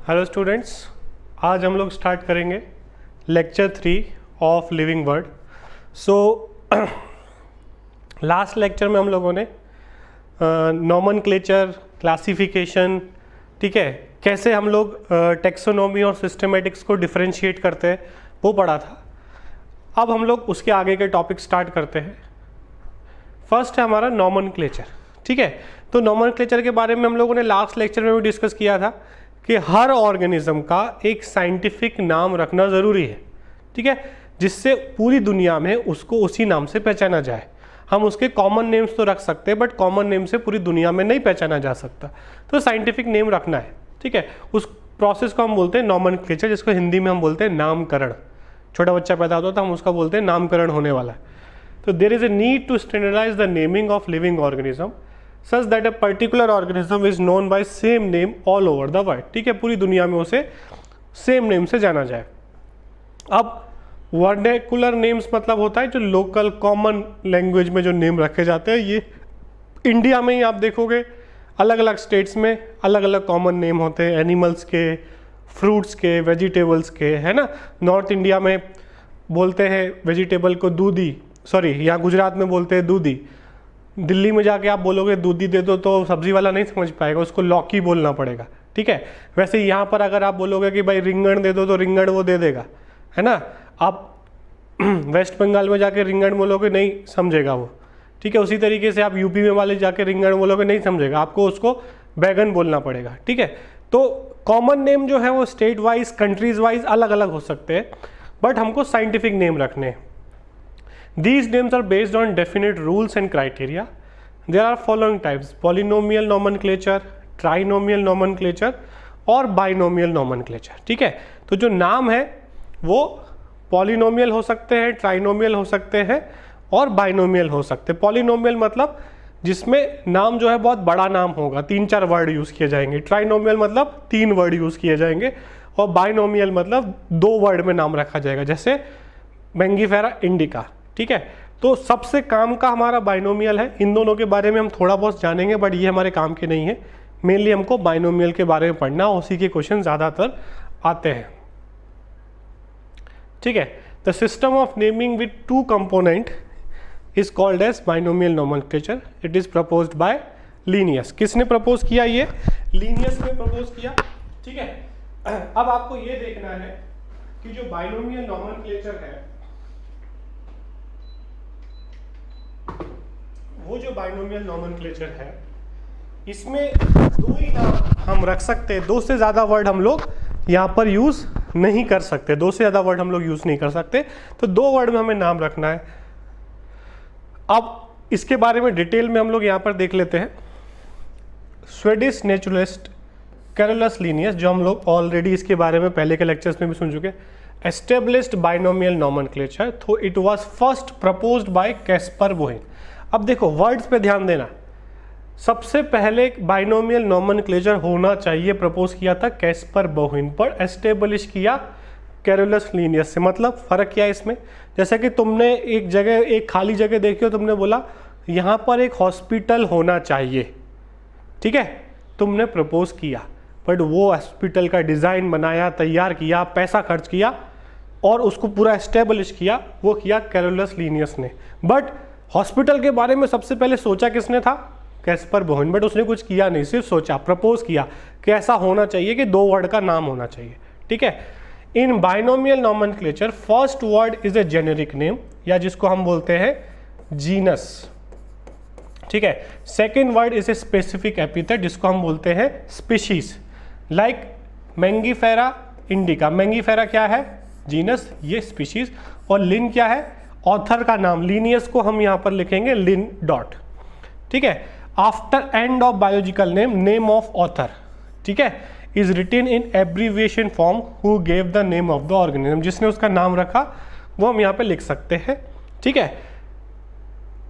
Hello students, आज हम लोग स्टार्ट करेंगे lecture 3 of living word. So last lecture में हम लोगों ने नॉमनक्लेचर, क्लासिफिकेशन, ठीक है, कैसे हम लोग टेक्सोनॉमी और सिस्टमेटिक्स को डिफरेंशिएट करते हैं वो पढ़ा था। अब हम लोग उसके आगे के टॉपिक स्टार्ट करते हैं। फर्स्ट है हमारा नॉमनक्लेचर, ठीक है। तो नॉमनक्लेचर के बारे में हम लोगों ने लास्ट लेक्चर में भी डिस्कस किया था कि हर ऑर्गेनिज्म का एक साइंटिफिक नाम रखना ज़रूरी है, ठीक है, जिससे पूरी दुनिया में उसको उसी नाम से पहचाना जाए। हम उसके कॉमन नेम्स तो रख सकते हैं, बट कॉमन नेम से पूरी दुनिया में नहीं पहचाना जा सकता, तो साइंटिफिक नेम रखना है, ठीक है। उस प्रोसेस को हम बोलते हैं नॉमनक्लेचर, जिसको हिंदी में हम बोलते हैं नामकरण। छोटा बच्चा पैदा होता है तो हम उसका बोलते हैं नामकरण होने वाला है। तो there is a need to standardise the naming of living organism such that a particular organism is known by same name all over the world, ठीक है, पूरी दुनिया में उसे सेम नेम से जाना जाए। अब वर्नेकुलर नेम्स मतलब होता है जो लोकल कॉमन लैंग्वेज में जो नेम रखे जाते हैं। ये इंडिया में ही आप देखोगे अलग अलग स्टेट्स में अलग अलग कॉमन नेम होते हैं, एनिमल्स के, फ्रूट्स के, वेजिटेबल्स के, है ना। नॉर्थ इंडिया में बोलते हैं वेजिटेबल को दूधी, सॉरी यहाँ गुजरात में बोलते हैं दूधी। दिल्ली में जाके आप बोलोगे दूधी दे दो तो सब्जी वाला नहीं समझ पाएगा, उसको लौकी बोलना पड़ेगा, ठीक है। वैसे यहाँ पर अगर आप बोलोगे कि भाई रिंगण दे दो तो रिंगण वो दे देगा, है ना। आप वेस्ट बंगाल में जाके रिंगण बोलोगे नहीं समझेगा वो, ठीक है। उसी तरीके से आप यूपी में वाले जाके रिंगण बोलोगे नहीं समझेगा, आपको उसको बैगन बोलना पड़ेगा, ठीक है। तो कॉमन नेम जो है वो स्टेट वाइज, कंट्रीज वाइज अलग अलग हो सकते हैं, बट हमको साइंटिफिक नेम रखने हैं। These names are based on definite rules and criteria. There are following types: polynomial nomenclature, trinomial nomenclature और binomial nomenclature, ठीक है। तो जो नाम है वो polynomial हो सकते हैं, trinomial हो सकते हैं और binomial हो सकते हैं। polynomial मतलब जिसमें नाम जो है बहुत बड़ा नाम होगा, 3-4 वर्ड यूज़ किए जाएंगे। trinomial मतलब 3 वर्ड यूज़ किए जाएंगे और binomial मतलब 2 वर्ड में नाम रखा जाएगा, जैसे मैंगीफेरा इंडिका, ठीक है। तो सबसे काम का हमारा बाइनोमियल है। इन दोनों के बारे में हम थोड़ा बहुत जानेंगे, बट ये हमारे काम के नहीं है। मेनली हमको बाइनोमियल के बारे में पढ़ना, उसी के क्वेश्चन ज़्यादातर आते हैं, ठीक है। The system of naming with 2 component is called as binomial nomenclature. It is proposed by Linnaeus. किसने प्रपोज किया? ये लीनियस ने प्रपोज किया, ठीक है। अब आपको ये देखना है कि जो बाइनोमियल नोमेनक्लेचर है, वो जो बाइनोमियल नोमेनक्लेचर है, इसमें 2 ही नाम हम रख सकते हैं। 2 से ज़्यादा वर्ड हम लोग यहाँ पर यूज़ नहीं कर सकते, 2 से ज़्यादा वर्ड हम लोग यूज़ नहीं कर सकते। तो 2 वर्ड में हमें नाम रखना है। अब इसके बारे में डिटेल में हम लोग यहाँ पर देख लेते हैं। स्वीडिश नेचुरलिस्ट कैरोलस लीनियस, जो हम लोग ऑलरेडी इसके बारे में पहले के लेक्चर्स में भी सुन चुके, एस्टेब्लिश्ड बाइनोमियल नोमेनक्लेचर, तो it was first proposed by Caspar Bohain. अब देखो वर्ड्स पे ध्यान देना। सबसे पहले बाइनोमियल नोमेनक्लेचर होना चाहिए प्रपोज किया था कैस्पर बोहेन, पर एस्टेब्लिश किया कैरोलस लीनियस से। मतलब फ़र्क क्या है इसमें? जैसे कि तुमने एक जगह, एक खाली जगह देखी हो, तुमने बोला यहाँ पर एक हॉस्पिटल होना चाहिए, ठीक है, तुमने प्रपोज किया, बट वो हॉस्पिटल का डिज़ाइन बनाया, तैयार किया, पैसा खर्च किया और उसको पूरा एस्टेब्लिश किया, वो किया कैरोलस लीनियस ने। बट हॉस्पिटल के बारे में सबसे पहले सोचा किसने था? Caspar Bohain. बट उसने कुछ किया नहीं, सिर्फ सोचा, प्रपोज किया कि ऐसा होना चाहिए कि 2 वर्ड का नाम होना चाहिए, ठीक है। In binomial nomenclature first word is a generic name, या जिसको हम बोलते हैं जीनस, ठीक है। Second word is a specific epithet, जिसको हम बोलते हैं species. Like Mangifera indica, Mangifera क्या है? जीनस, ये स्पीशीज। और लिन क्या है? ऑथर का नाम। लीनियस को हम यहाँ पर लिखेंगे लिन डॉट, ठीक है। After end of biological name, name of author, ठीक है, is written in abbreviation form who gave the name of the organism. जिसने उसका नाम रखा वो हम यहाँ पे लिख सकते हैं, ठीक है।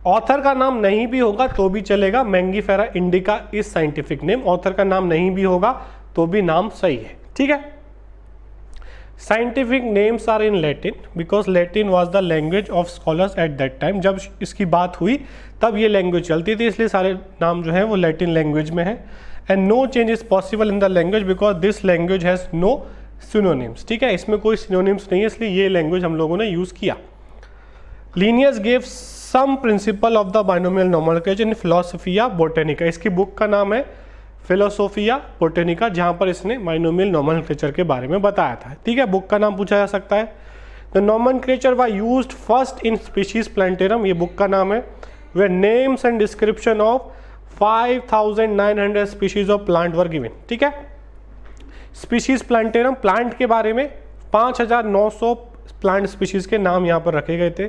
ऑथर का नाम नहीं भी होगा तो भी चलेगा। Mangifera indica is scientific name. Author का नाम नहीं भी होगा तो भी नाम सही है, ठीक है। Scientific names are in Latin because Latin was the language of scholars at that time. जब इसकी बात हुई तब ये लैंग्वेज चलती थी, इसलिए सारे नाम जो है वो लैटिन लैंग्वेज में है। And no change is possible in the language because this language has no synonyms. ठीक है, इसमें कोई सिनोनिम्स नहीं है, इसलिए ये लैंग्वेज हम लोगों ने यूज़ किया। Linnaeus gave some principle of the binomial nomenclature in Philosophia Botanica. इसकी बुक का नाम है फिलोसोफिया बोटेनिका, जहाँ पर इसने बाइनोमियल नोमेनक्लेचर के बारे में बताया था। ठीक है, बुक का नाम पूछा जा सकता है। The nomenclature was used first in Species Plantarum, ये बुक का नाम है। Where names and description of 5900 species of plant were given. ठीक है, स्पीशीज प्लांटेरम प्लांट के बारे में 5900 प्लांट स्पीशीज के नाम यहाँ पर रखे गए थे।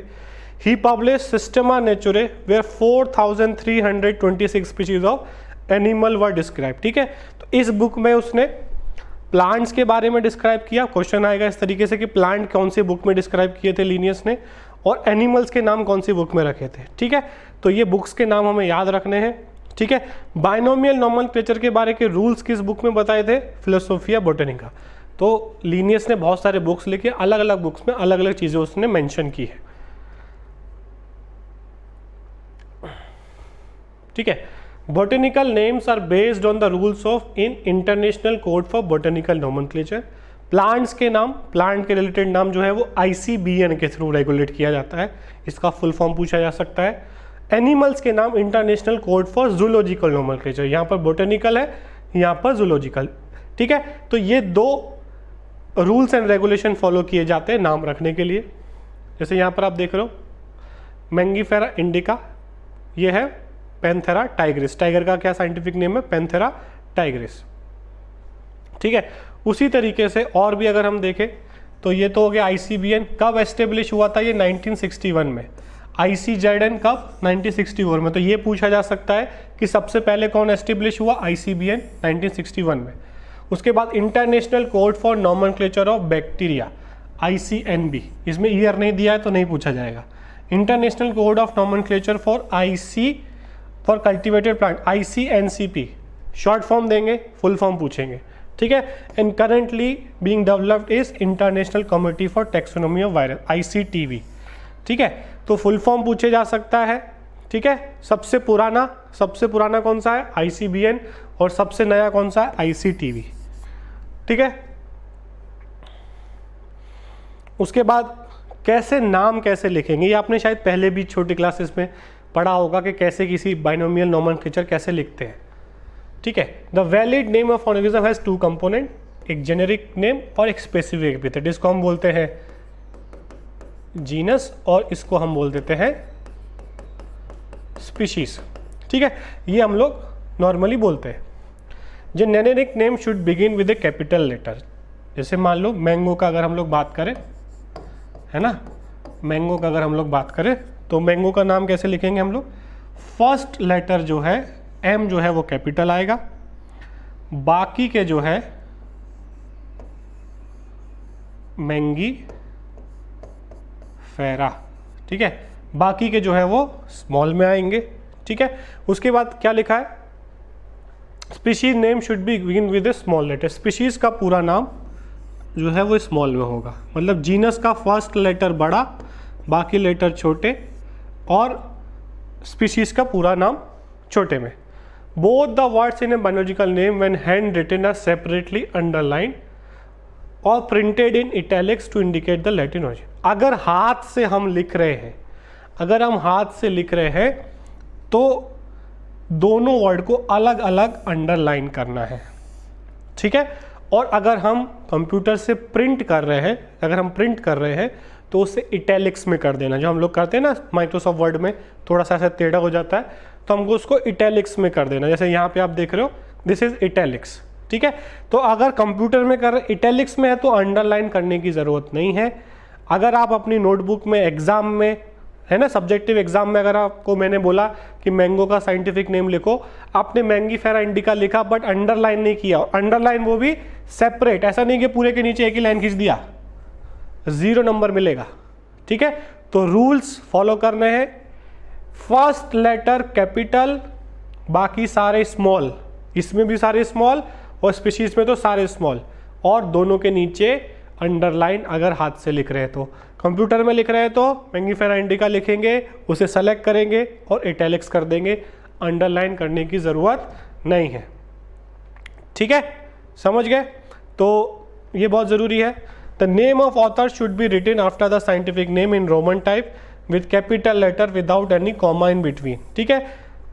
He publish Systema Naturae where 4326 species of animal were describe. ठीक है, तो इस बुक में उसने प्लांट्स के बारे में डिस्क्राइब किया। क्वेश्चन आएगा इस तरीके से कि प्लांट कौन सी बुक में डिस्क्राइब किए थे लीनियस ने, और एनिमल्स के नाम कौन सी बुक में रखे थे। ठीक है, तो ये बुक्स के नाम हमें याद रखने हैं। ठीक है, बाइनोमियल नोमेनक्लेचर के बारे के रूल्स किस बुक में बताए थे? फिलोसोफिया बोटेनिका। तो लीनियस ने बहुत सारे बुक्स लिखे, अलग अलग बुक्स में अलग अलग चीज़ें उसने मेंशन की है। ठीक है, botanical names are based on the rules of in international code for botanical nomenclature. Plants के नाम, प्लांट के रिलेटेड नाम जो है वो ICBN के थ्रू रेगुलेट किया जाता है, इसका फुल फॉर्म पूछा जा सकता है। एनिमल्स के नाम international code for zoological nomenclature, यहाँ पर बोटेनिकल है, यहाँ पर जूलॉजिकल। ठीक है, तो ये दो रूल्स एंड रेगुलेशन फॉलो किए जाते हैं नाम रखने के लिए। जैसे यहाँ पर आप देख रहे हो मैंगीफेरा इंडिका, ये है पैंथेरा टाइग्रिस। टाइगर का क्या साइंटिफिक नेम है? Panthera Tigris. ठीक है, उसी तरीके से और भी अगर हम देखें तो ये तो हो गया ICBN। कब एस्टेब्लिश हुआ था ये? 1961 में। ICZN कब? 1964 में। तो ये पूछा जा सकता है कि सबसे पहले कौन एस्टेब्लिश हुआ? ICBN 1961 में। उसके बाद international code for nomenclature of bacteria ICNB, इसमें ईयर नहीं दिया है तो नहीं पूछा जाएगा। International code of nomenclature for cultivated plant ICNCP, short form देंगे, फुल फॉर्म पूछेंगे। ठीक है, and currently being developed is international committee for taxonomy of virus ICTV। ठीक है, तो फुल फॉर्म पूछे जा सकता है। ठीक है, सबसे पुराना कौन सा है? ICBN, और सबसे नया कौन सा है? ICTV। ठीक है, उसके बाद नाम कैसे लिखेंगे, ये आपने शायद पहले भी छोटी क्लासेस में पढ़ा होगा कि कैसे किसी बाइनोमियल नोमेनक्लेचर कैसे लिखते हैं। ठीक है, the valid name of organism has two component, एक जेनेरिक नेम और एक स्पेसिफिक एपिथेट। इसको हम बोलते हैं जीनस और इसको हम बोल देते हैं स्पीशीज। ठीक है, ये हम लोग नॉर्मली बोलते हैं। Generic name should begin with a capital letter. जैसे मान लो मैंगो का अगर हम लोग बात करें, है ना, मैंगो का अगर हम लोग बात करें तो मैंगो का नाम कैसे लिखेंगे हम लोग? फर्स्ट लेटर जो है M जो है वो कैपिटल आएगा, बाकी के जो है मैंगी फेरा। ठीक है, बाकी के जो है वो स्मॉल में आएंगे। ठीक है, उसके बाद क्या लिखा है? Species name should be begin with a small letter. Species का पूरा नाम जो है वो स्मॉल में होगा, मतलब जीनस का फर्स्ट लेटर बड़ा, बाकी लेटर छोटे, और स्पीशीज का पूरा नाम छोटे में। Both the words in a biological name when hand written are separately underline और printed in italics to indicate the Latin origin. अगर हाथ से हम लिख रहे हैं, तो दोनों वर्ड को अलग अलग अंडरलाइन करना है। ठीक है, और अगर हम कंप्यूटर से प्रिंट कर रहे हैं तो उसे इटैलिक्स में कर देना, जो हम लोग करते हैं ना माइक्रोसॉफ्ट वर्ड में, थोड़ा सा ऐसा टेढ़ा हो जाता है तो हमको उसको इटैलिक्स में कर देना। जैसे यहाँ पे आप देख रहे हो, दिस इज इटैलिक्स। ठीक है, तो अगर कंप्यूटर में कर इटैलिक्स में है तो अंडरलाइन करने की ज़रूरत नहीं है। अगर आप अपनी नोटबुक में एग्जाम में, है ना, सब्जेक्टिव एग्जाम में अगर आपको मैंने बोला कि मैंगो का साइंटिफिक नेम लिखो, आपने मैंगीफेरा इंडिका लिखा बट अंडरलाइन नहीं किया, अंडरलाइन वो भी सेपरेट, ऐसा नहीं कि पूरे के नीचे एक ही लाइन खींच दिया, 0 नंबर मिलेगा। ठीक है, तो रूल्स फॉलो करने हैं। फर्स्ट लेटर कैपिटल, बाकी सारे स्मॉल, इसमें भी सारे स्मॉल और स्पीशीज में तो सारे स्मॉल, और दोनों के नीचे अंडरलाइन अगर हाथ से लिख रहे हैं तो। कंप्यूटर में लिख रहे हैं तो मैंगीफेरा इंडिका लिखेंगे, उसे सेलेक्ट करेंगे और इटैलिक्स कर देंगे, अंडरलाइन करने की ज़रूरत नहीं है। ठीक है, समझ गए? तो ये बहुत ज़रूरी है। The name of author should be written after the scientific name in Roman type with capital letter without any comma in between. ठीक है,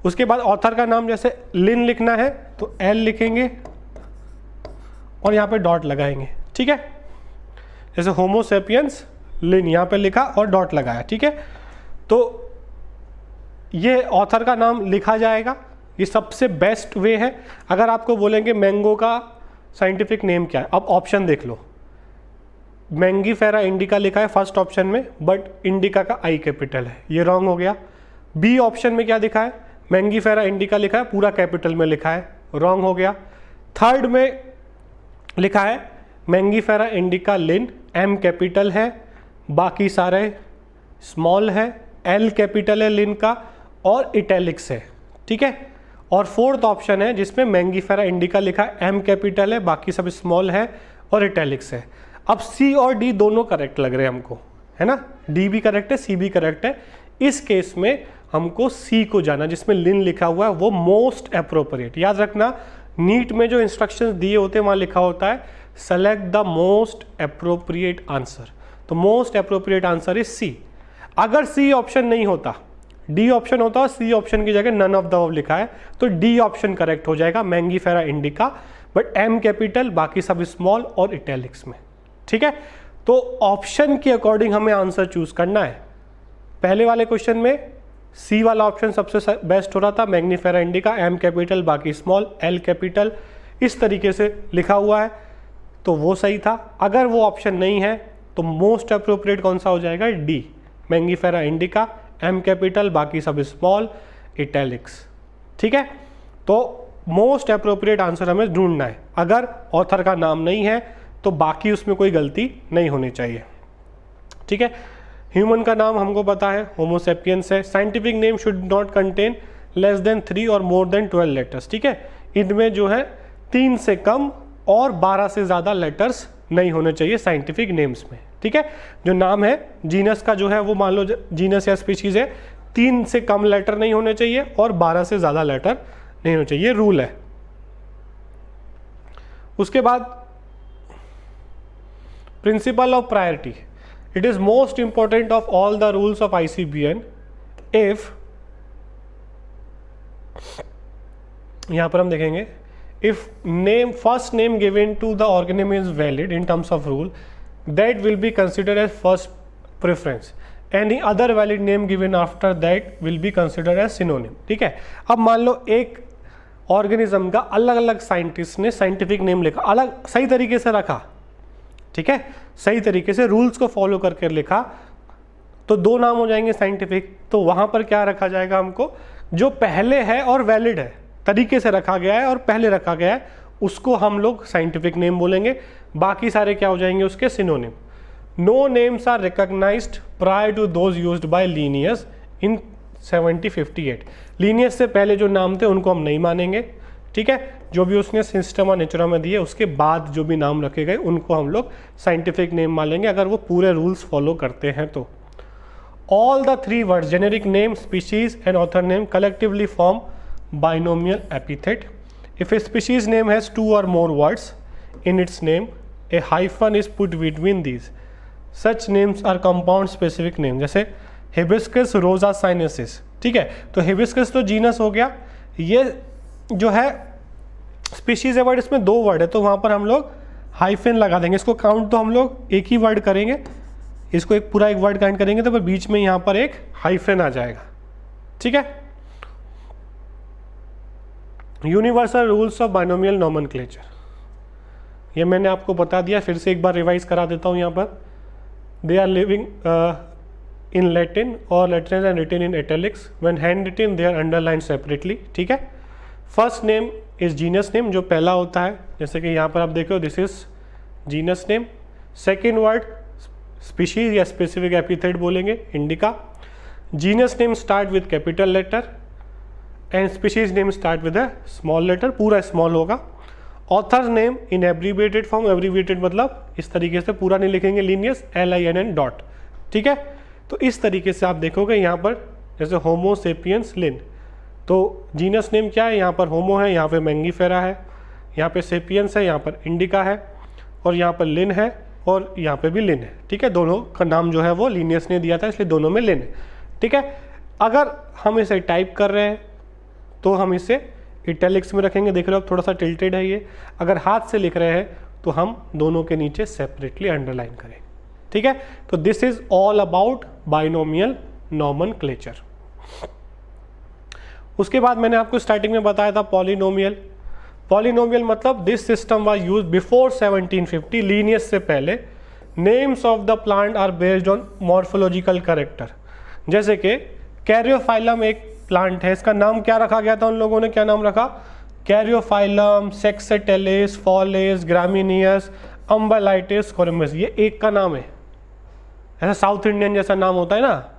उसके बाद ऑथर का नाम जैसे लिन लिखना है तो एल लिखेंगे और यहाँ पे डॉट लगाएंगे। ठीक है, जैसे होमो सेपियंस लिन यहाँ पे लिखा और डॉट लगाया। ठीक है, तो ये ऑथर का नाम लिखा जाएगा, ये सबसे बेस्ट वे है। अगर आपको बोलेंगे मैंगो का साइंटिफिक नेम क्या है, अब ऑप्शन देख लो। मैंगीफेरा इंडिका लिखा है फर्स्ट ऑप्शन में, बट इंडिका का आई कैपिटल है, ये रॉन्ग हो गया। बी ऑप्शन में क्या दिखा है, मैंगीफेरा इंडिका लिखा है पूरा कैपिटल में लिखा है, रॉन्ग हो गया। थर्ड में लिखा है Mangifera indica Linn, M capital है, बाकी सारे स्मॉल है, एल कैपिटल है लिन का और इटैलिक्स है। ठीक है, और फोर्थ ऑप्शन है जिसमें मैंगीफेरा इंडिका लिखा है, एम कैपिटल है, बाकी सब स्मॉल है और इटैलिक्स है। अब सी और डी दोनों करेक्ट लग रहे हैं हमको, है ना, डी भी करेक्ट है, सी भी करेक्ट है। इस केस में हमको सी को जाना, जिसमें लिन लिखा हुआ है वो मोस्ट अप्रोप्रिएट। याद रखना, नीट में जो इंस्ट्रक्शंस दिए होते हैं वहाँ लिखा होता है select the most appropriate answer, तो most appropriate answer is C. अगर सी ऑप्शन नहीं होता, डी ऑप्शन होता और सी ऑप्शन की जगह नन ऑफ द अबव लिखा है तो डी ऑप्शन करेक्ट हो जाएगा, Mangifera indica, but M capital, बाकी सब स्मॉल और इटैलिक्स में। ठीक है, तो ऑप्शन के अकॉर्डिंग हमें आंसर चूज करना है। पहले वाले क्वेश्चन में सी वाला ऑप्शन सबसे बेस्ट हो रहा था, मैंगीफेरा इंडिका, एम कैपिटल, बाकी स्मॉल, एल कैपिटल, इस तरीके से लिखा हुआ है तो वो सही था। अगर वो ऑप्शन नहीं है तो मोस्ट अप्रोप्रिएट कौन सा हो जाएगा, D, Mangifera indica, M capital, बाकी सब स्मॉल, इटैलिक्स। ठीक है, तो मोस्ट अप्रोप्रिएट आंसर हमें ढूंढना है। अगर ऑथर का नाम नहीं है तो बाकी उसमें कोई गलती नहीं होनी चाहिए। ठीक है, ह्यूमन का नाम हमको पता है, होमो सेपियंस है। Scientific name should not contain less than 3 और मोर देन 12 लेटर्स। ठीक है, इनमें जो है 3 से कम और 12 से ज़्यादा लेटर्स नहीं होने चाहिए साइंटिफिक नेम्स में। ठीक है, जो नाम है जीनस का जो है वो मान लो जीनस या स्पीशीज है, 3 से कम लेटर नहीं होने चाहिए और 12 से ज़्यादा लेटर नहीं होने चाहिए, ये रूल है। उसके बाद principle of priority, it is most important of all the rules of ICBN if, यहां पर हम देखेंगे if name first name given to the organism is valid in terms of rule that will be considered as first preference, any other valid name given after that will be considered as synonym. ठीक है, अब मान लो एक organism का अलग अलग scientist ने scientific name लिखा, अलग सही तरीके से रखा, ठीक है, सही तरीके से रूल्स को फॉलो करके लिखा, तो 2 नाम हो जाएंगे साइंटिफिक। तो वहां पर क्या रखा जाएगा, हमको जो पहले है और वैलिड है, तरीके से रखा गया है और पहले रखा गया है, उसको हम लोग साइंटिफिक नेम बोलेंगे, बाकी सारे क्या हो जाएंगे उसके synonym. No names are recognised prior to those used by Linnaeus in 1758। लीनियस से पहले जो नाम थे उनको हम नहीं मानेंगे। ठीक है, जो भी उसने सिस्टम और नेचुरा में दिए उसके बाद जो भी नाम रखे गए उनको हम लोग साइंटिफिक नेम मानेंगे, अगर वो पूरे रूल्स फॉलो करते हैं तो। All the 3 words generic name, species and author name collectively form binomial epithet. If A species name has 2 or more words in its name, a hyphen is put between these. Such names are compound specific name, जैसे hibiscus रोजा sinensis. ठीक है, तो hibiscus तो genus हो गया, ये जो है स्पीशीज है वर्ड, इसमें 2 वर्ड है तो वहाँ पर हम लोग हाइफन लगा देंगे। इसको काउंट तो हम लोग एक ही वर्ड करेंगे, इसको एक पूरा एक वर्ड काउंट करेंगे तो बीच में यहाँ पर एक हाइफन आ जाएगा। ठीक है, universal rules of binomial nomenclature, ये मैंने आपको बता दिया, फिर से एक बार रिवाइज करा देता हूँ। यहाँ पर they are living in Latin और letters and written in italics, when hand written they are underline separately. ठीक है, first name is genus name, जो पहला होता है, जैसे कि यहाँ पर आप देखो this is genus name. Second word species या स्पेसिफिक एपिथेट बोलेंगे, indica. Genus name start with capital letter and species name start with a small letter, पूरा स्मॉल होगा। Author name in abbreviated form, abbreviated मतलब इस तरीके से पूरा नहीं लिखेंगे, लीनियस LINN डॉट, ठीक है। तो इस तरीके से आप देखोगे यहाँ पर जैसे होमो सेपियंस लिन, तो जीनस नेम क्या है, यहाँ पर होमो है, यहाँ पे मैंगीफेरा है, यहाँ पे सेपियंस है, यहाँ पर इंडिका है, और यहाँ पर लिन है, और यहाँ पे भी लिन है, ठीक है। दोनों का नाम जो है वो लीनियस ने दिया था, इसलिए दोनों में लिन है, ठीक है। अगर हम इसे टाइप कर रहे हैं तो हम इसे इटैलिक्स में रखेंगे, देख रहे हो अब थोड़ा सा टिल्टेड है ये। अगर हाथ से लिख रहे हैं तो हम दोनों के नीचे सेपरेटली अंडरलाइन करें, ठीक है। तो this is all about binomial nomenclature. उसके बाद मैंने आपको स्टार्टिंग में बताया था पॉलिनोमियल। पॉलिनोमियल मतलब this system was used before 1750, Linnaeus से पहले। Names of the plant are based on morphological character. जैसे कि कैरियोफाइलम एक प्लांट है, इसका नाम क्या रखा गया था उन लोगों ने, क्या नाम रखा, कैरियोफाइलम, सेक्सेटेलिस, फॉलेस, ग्रामिनियस, अम्बलाइटिस, कोरम्बस, ये एक का नाम है। ऐसा साउथ इंडियन जैसा नाम होता है ना,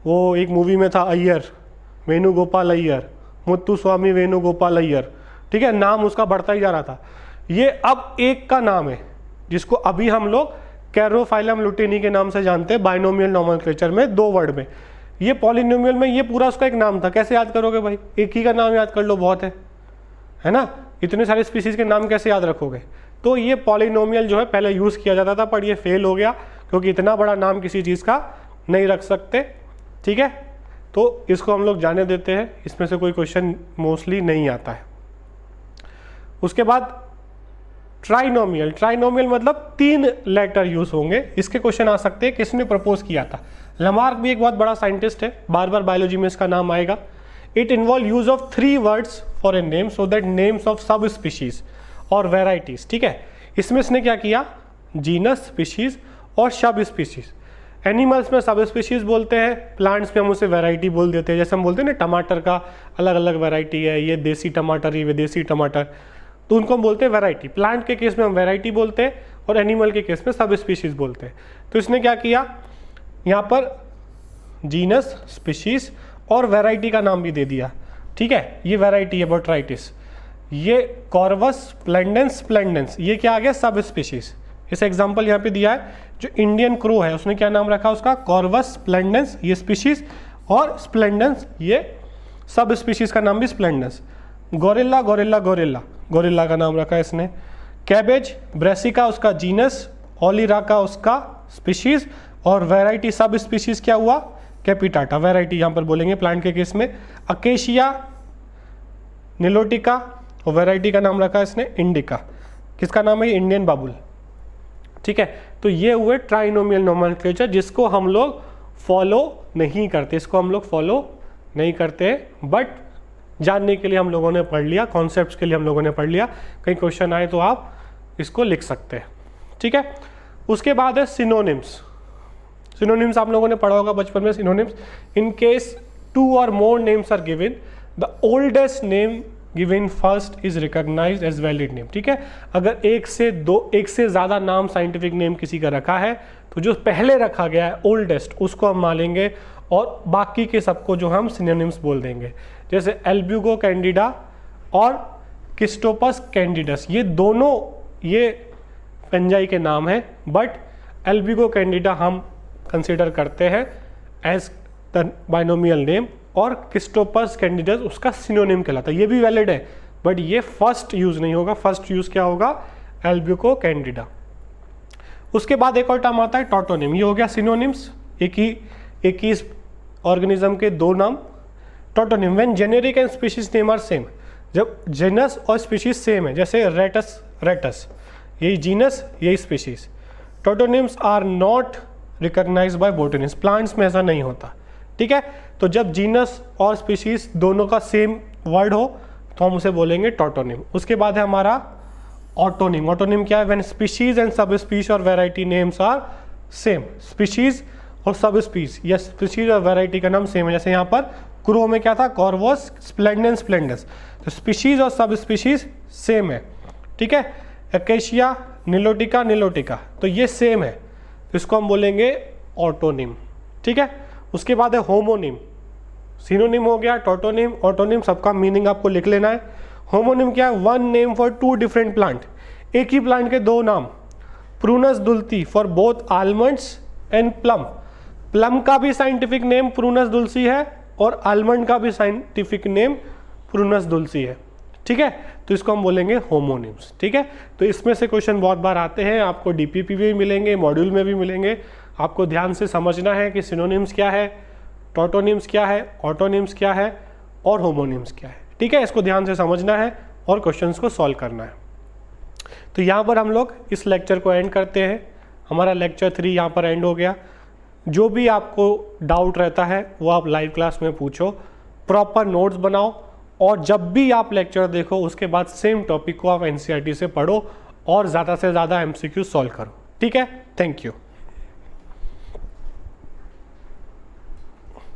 वो एक मूवी में था अय्यर, वेणुगोपाल अय्यर, मुत्तुस्वामी वेणुगोपाल अय्यर, ठीक है, नाम उसका बढ़ता ही जा रहा था। ये अब एक का नाम है जिसको अभी हम लोग कैरियोफाइलम लुटिनी के नाम से जानते हैं, बाइनोमियल नोमेनक्लेचर में, 2 वर्ड में। ये पॉलिनोमियल में ये पूरा उसका एक नाम था। कैसे याद करोगे भाई, एक ही का नाम याद कर लो, बहुत है ना, इतने सारे स्पीसीज के नाम कैसे याद रखोगे। तो ये पॉलिनोमियल जो है पहले यूज़ किया जाता था, पर ये फेल हो गया क्योंकि इतना बड़ा नाम किसी चीज़ का नहीं रख सकते, ठीक है। तो इसको हम लोग जाने देते हैं, इसमें से कोई क्वेश्चन मोस्टली नहीं आता है। उसके बाद ट्राइनोमियल। ट्राइनोमियल मतलब 3 लेटर यूज होंगे, इसके क्वेश्चन आ सकते हैं। किसने प्रपोज किया था, लमार्क भी एक बहुत बड़ा साइंटिस्ट है, बार बार बायोलॉजी में इसका नाम आएगा। It involve use of 3 words for a name so that names of सब स्पीशीज और वेराइटीज, ठीक है। इसमें इसने क्या किया, जीनस, स्पीशीज और सब स्पीशीज। एनिमल्स में सब स्पीशीज बोलते हैं, प्लांट्स में हम उसे वैरायटी बोल देते हैं। जैसे हम बोलते हैं ना टमाटर का अलग अलग वैरायटी है, ये देसी टमाटर, ये विदेशी टमाटर, तो उनको हम बोलते हैं वैरायटी। प्लांट के केस में हम वैरायटी बोलते हैं और एनिमल के केस में सब स्पीशीज बोलते हैं। तो इसने क्या किया, यहाँ पर जीनस, स्पीशीज और वैरायटी का नाम भी दे दिया, ठीक है। ये वैरायटी है बोट्राइटिस, ये कॉर्वस स्प्लेंडेंस, स्प्लेंडेंस ये क्या आ गया, सब स्पीशीज। इस एग्जांपल यहाँ पे दिया है, जो इंडियन क्रो है उसने क्या नाम रखा उसका, कॉर्वस स्प्लेंडेंस ये स्पीशीज, और स्प्लेंडेंस ये सब स्पीशीज का नाम भी splendens. Gorilla, gorilla, gorilla, gorilla का नाम रखा है इसने। कैबेज, ब्रेसिका उसका जीनस, ओलिरा का उसका स्पीशीज, और वैरायटी सब स्पीशीज क्या हुआ, कैपिटाटा, वैरायटी यहाँ पर बोलेंगे प्लांट के केस में। अकेशिया, निलोटिका, और वैरायटी का नाम रखा है इसने इंडिका। किसका नाम है, इंडियन बाबुल, ठीक है। तो ये हुए ट्राइनोमियल नोमेनक्लेचर, जिसको हम लोग फॉलो नहीं करते, इसको हम लोग फॉलो नहीं करते, बट जानने के लिए हम लोगों ने पढ़ लिया, कॉन्सेप्ट्स के लिए हम लोगों ने पढ़ लिया। कहीं क्वेश्चन आए तो आप इसको लिख सकते हैं, ठीक है। उसके बाद है सिनोनिम्स। सिनोनिम्स आप लोगों ने पढ़ा होगा बचपन में, synonyms. In case 2 or more names are given, the oldest name given first is recognized as valid name, ठीक है। अगर एक से ज़्यादा नाम साइंटिफिक नेम किसी का रखा है तो जो पहले रखा गया है ओल्डेस्ट उसको हम मानेंगे, और बाकी के सबको जो हम सिनोनिम्स बोल देंगे। जैसे एल्ब्यूगो कैंडिडा और क्रिस्टोपस कैंडिडस, ये दोनों ये फंजाई के नाम हैं, बट एल्ब्यूगो कैंडिडा हम कंसिडर करते हैं एज द बाइनोमियल नेम, और क्रिस्टोपस कैंडिडस उसका सिनोनिम कहलाता है। ये भी वैलिड है, बट ये फर्स्ट यूज नहीं होगा। फर्स्ट यूज क्या होगा, एल्ब्यूको कैंडिडा। उसके बाद एक और टर्म आता है टॉटोनिम। ये हो गया सिनोनिम्स, एक ही ऑर्गेनिज्म के 2 नाम। Tautonym when generic and species name are same, जब जेनस और स्पीशीज सेम है, जैसे रेटस यही जीनस यही species. Tautonyms are not recognized by botanist, plants में ऐसा नहीं होता, ठीक है। तो जब जीनस और स्पीशीज दोनों का सेम वर्ड हो तो हम उसे बोलेंगे टॉटोनिम। उसके बाद है हमारा ऑटोनिम। ऑटोनिम क्या है, when species and subspecies और variety names are same. Species और सब स्पीशीज या स्पीशीज और वैरायटी का नाम सेम है। जैसे यहाँ पर क्रो में क्या था, कॉर्वस स्प्लेंडेंस, स्प्लेंडस, तो स्पीशीज और सब स्पीशीज सेम है, ठीक है। एकेशिया, निलोटिका, निलोटिका, तो ये सेम है, तो इसको हम बोलेंगे ऑटोनिम, ठीक है। उसके बाद है होमोनिम। सिनोनिम हो गया टॉटोनिम, ऑटोनिम, सबका मीनिंग आपको लिख लेना है। होमोनिम क्या है? One name for two different plant, एक ही प्लांट के दो नाम। Prunus dulcis for both almonds and plum, plum का भी साइंटिफिक नेम प्रूनस दुल्सी है और आलमंड का भी साइंटिफिक नेम प्रूनस दुल्सी है, ठीक है। तो इसको हम बोलेंगे होमोनिम्स, ठीक है। तो इसमें से क्वेश्चन बहुत बार आते हैं, आपको डीपीपी में भी मिलेंगे, मॉड्यूल में भी मिलेंगे। आपको ध्यान से समझना है कि सिनोनिम्स क्या है, टॉटोनिम्स क्या है, ऑटोनिम्स क्या है और होमोनिम्स क्या है, ठीक है। इसको ध्यान से समझना है और क्वेश्चंस को सॉल्व करना है। तो यहाँ पर हम लोग इस लेक्चर को एंड करते हैं। हमारा लेक्चर 3 यहाँ पर एंड हो गया। जो भी आपको डाउट रहता है वो आप लाइव क्लास में पूछो, प्रॉपर नोट्स बनाओ और जब भी आप लेक्चर देखो उसके बाद सेम टॉपिक को आप एनसीईआरटी से पढ़ो और ज़्यादा से ज़्यादा एमसीक्यू सॉल्व करो, ठीक है। Thank you.